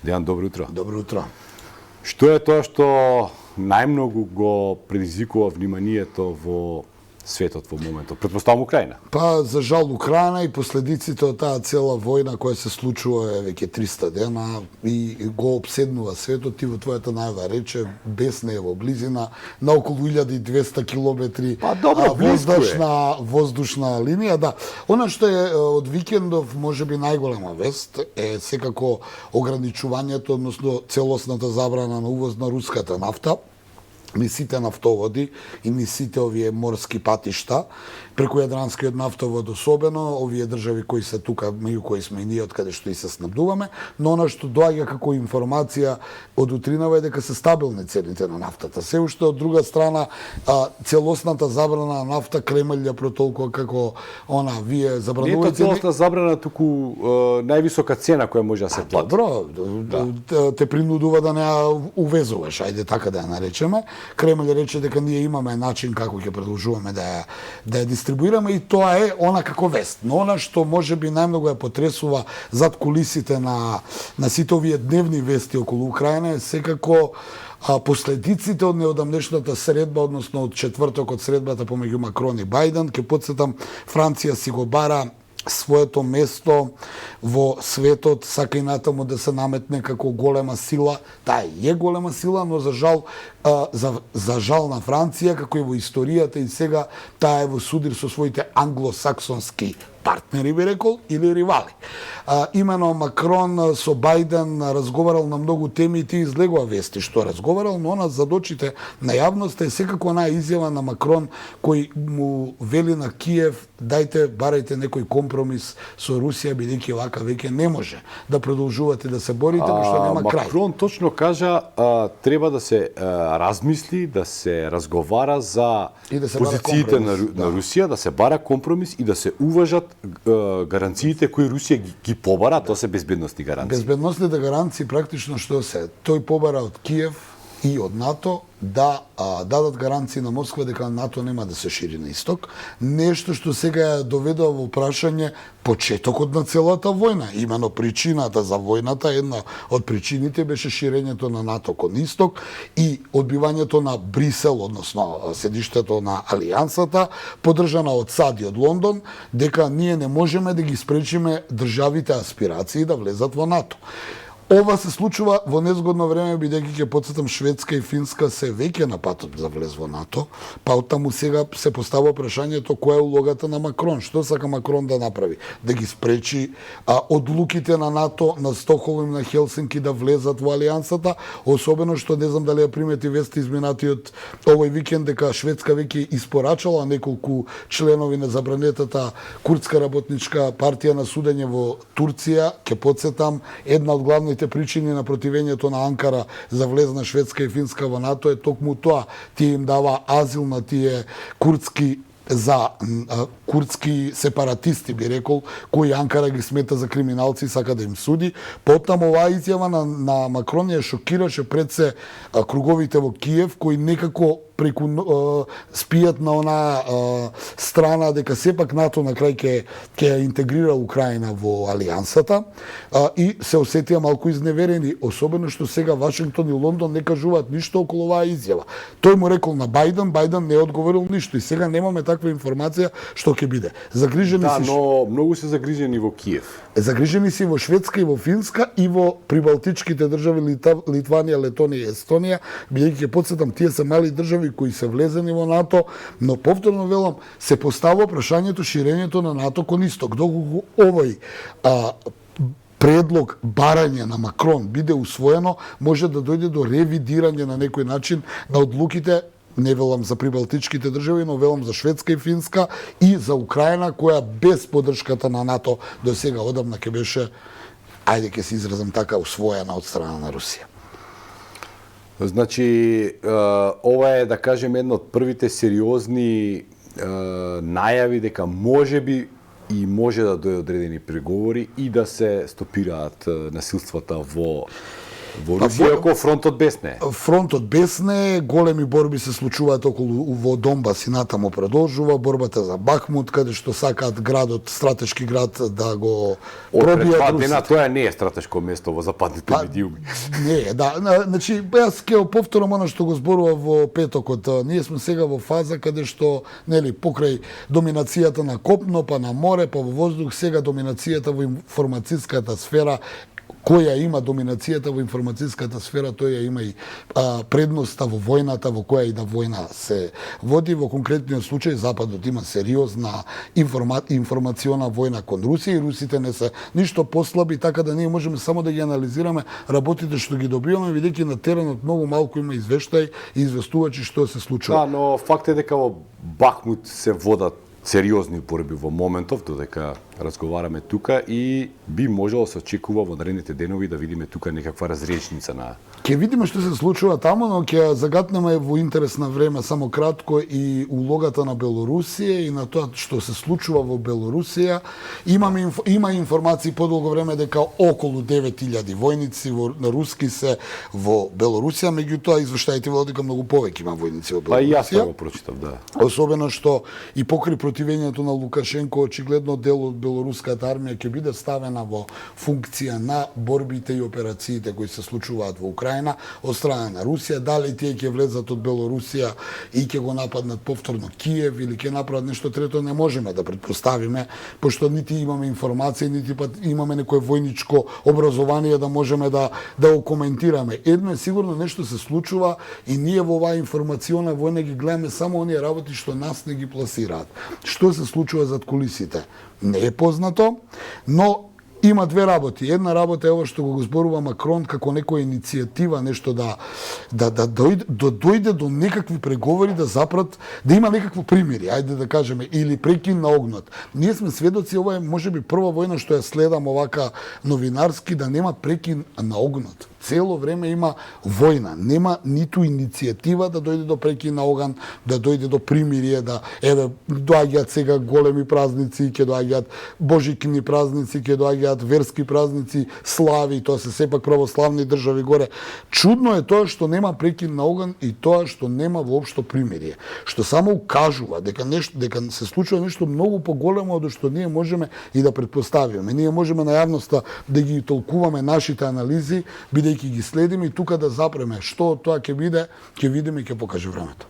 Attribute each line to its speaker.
Speaker 1: Дејан, добро утро.
Speaker 2: Добро утро.
Speaker 1: Што е тоа што најмногу го предизвикува вниманието во светот во моментот? Претпоставам Украина.
Speaker 2: Па, за жал, Украина и последиците од таа цела војна која се случува веќе 300 дена и го обседнува светот. Ти во твојата најава рече, без не е во близина, на околу 1200 километри воздушна линија. Да. Она што е од викендов можеби најголема вест е секако ограничувањето, односно целосната забрана на увоз на руската нафта низ сите нафтоводи и низ сите овие морски патишта, преку Јадранскиот нафтовод особено, овие држави кои се тука, меѓу кои сме и ние, од каде што и се снабдуваме, но она што доаѓа како информација од утринава е дека се стабилни цените на нафтата. Се уште од друга страна, целосната забрана на нафта Кремљ ја протолкува како вие забранувате.
Speaker 1: Не е целосна забрана, туку највисока цена која може да се плати.
Speaker 2: Добро, те принудува да не ја увезуваш, ајде така да ја наречеме. Кремљ рече дека ние имаме начин како ќе продолжуваме да ја дистрибуираме и тоа е она како вест. Но она што можеби најмногу ја потресува зад кулисите на сите овие дневни вести околу Украина е секако последиците од неодамнешната средба, односно од четвртокот средбата помеѓу Макрон и Бајден. Ке потсетам, Франција си го бара своето место во светот, сака и натаму да се наметне како голема сила. Таа е голема сила, но за жал на Франција, како и во историјата и сега, таа е во судир со своите англосаксонски партнери, би рекол, или ривали. Имено Макрон со Бајден разговарал на многу теми и ти излегува вести што разговарал, но она зад очите на јавноста е секако онаа изјава на Макрон кој му вели на Киев: дајте, барајте некој компромис со Русија, бидејќи вака веќе не може да продолжувате да се борите, пошто нема крај.
Speaker 1: Макрон точно кажа треба да се размисли, да се разговара за позициите на Русија, да се бара компромис и да се уважат гаранциите кои Русија ги побара, тоа се безбедностни гаранции.
Speaker 2: Безбедностните гаранции практично што се? Тој побара од Киев и од НАТО да дадат гаранции на Москва дека НАТО нема да се шири на исток. Нешто што сега ја доведува во прашање почетокот на целата војна. Имено причината за војната, една од причините беше ширењето на НАТО кон исток и одбивањето на Брисел, односно седиштето на Алијансата, поддржана од САД и од Лондон, дека ние не можеме да ги спречиме државите аспирации да влезат во НАТО. Ова се случува во незгодно време, бидејќи ќе потсетам, Шведска и Финска се веќе на патот за влез во НАТО, па оттаму сега се постава прашањето која е улогата на Макрон, што сака Макрон да направи, да ги спречи одлуките на НАТО, на Стокхолм, на Хелсинки да влезат во Алијансата, особено што не знам дали ја примети вести изминатиот овој викенд дека Шведска веќе испорачала неколку членови на забранетата курдска работничка партија на судење во Турција. Ќе потсетам, една од главните причини на противењето на Анкара за влез на Шведска и Финска во НАТО е токму тоа. Тие им дава азил на тие курдски сепаратисти, би рекол, кои Анкара ги смета за криминалци и сака да им суди. Потам оваа изјава на Макрон ја шокираше пред се круговите во Киев, кои некако преку спијат на она страна дека сепак НАТО на крај ќе ја интегрира Украина во Алијансата и се осетија малку изневерени, особено што сега Вашингтон и Лондон не кажуваат ништо околу оваа изјава. Тој му рекол на Бајден, Бајден не одговорил ништо и сега немаме таква информација што ќе биде. Загрижени
Speaker 1: си. Да, но многу се загрижени во Киев.
Speaker 2: Загрижени си во Шведска и во Финска и во прибалтичките држави Литванија, Летонија и Естонија, бидејќи ќе потсетам, тие се мали држави кои се влезени во НАТО, но повторно велам, се поставува прашањето ширењето на НАТО кон исток. Доколку овој предлог, барање на Макрон биде усвоено, може да дојде до ревидирање на некој начин на одлуките, не велам за прибалтичките држави, но велам за Шведска и Финска и за Украина, која без поддршката на НАТО до сега одамна ќе беше, ајде ќе се изразам така, усвоена од страна на Русија.
Speaker 1: Значи, ова е, да кажем, една од првите сериозни најави дека можеби и може да дојде одредени преговори и да се стопираат насилствата во Во Русија околу фронтот бесне.
Speaker 2: Фронтот бесне, големи борби се случуваат околу во Донбас и натаму продолжува борбата за Бахмут, каде што сакаат градот, стратешки град да го пробијат русите.
Speaker 1: Тоа не е стратешко место во западните медиуми.
Speaker 2: Не, да, значи јас ќе повторам она што го зборував во петокот. Ние сме сега во фаза каде што, нели, покрај доминацијата на копно, па на море, па во воздух, сега доминацијата во информацијската сфера, која има доминацијата во информацијската сфера, тој ја има и предноста во војната, во која и да војна се води. Во конкретниот случај Западот има сериозна информациона војна кон Русија и русите не се ништо послаби, така да ние можеме само да ги анализираме работите што ги добиваме, бидејќи на теренот многу малку има извештај и известувачи што се случува.
Speaker 1: Да, но факт е дека во Бахмут се водат сериозни борби во моментов, додека разговараме тука, и би можело се очекува во наредните денови да видиме тука некаква разречница на...
Speaker 2: Ќе видиме што се случува таму, но ќе загатнеме во интерес на време само кратко и улогата на Белорусија и на тоа што се случува во Белорусија. Има информации подолго време дека околу 9000 војници на руски се во Белорусија, меѓутоа извештаите велат дека многу повеќе има војници во Белорусија.
Speaker 1: Па и јас го прочитав, да.
Speaker 2: Особено што и покрај противењето на Лукашенко, очигледно дел од белоруската армија ќе биде ставена во функција на борбите и операциите кои се случуваат во Украина од страна на Русија. Дали тие ќе влезат од Белорусија и ќе го нападнат повторно Киев или ќе направат нешто трето, не можеме да претпоставиме, пошто нити имаме информација, нити пат имаме некое војничко образование да можеме да го коментираме. Едно е сигурно, нешто се случува и ние во оваа информациона војна ги гледаме само оние работи што нас не ги пласираат. Што се случува зад кулисите не е познато, но има две работи. Една работа е ова што го зборува Макрон како некоја иницијатива, нешто да дојде до некакви преговори, да запрат, да има некакво примири, ајде да кажеме, или прекин на огнот. Ние сме сведоци, ова е можеби прва војна што ја следам овака новинарски, да нема прекин на огнот. Цело време има војна, нема ниту иницијатива да дојде до прекин на оган, да дојде до примирие, да доаѓаат сега големи празници, ќе доаѓаат божикни празници, ќе доаѓаат верски празници, слави, тоа се сепак православни држави горе. Чудно е тоа што нема прекин на оган и тоа што нема воопшто примирие, што само укажува дека се случува нешто многу поголемо од што ние можеме и да претпоставиме. Ние можеме на јавноста да ги толкуваме нашите анализи, бидејќи ги следиме и тука да запреме што од тоа ќе биде, ќе видиме и ќе покаже времето.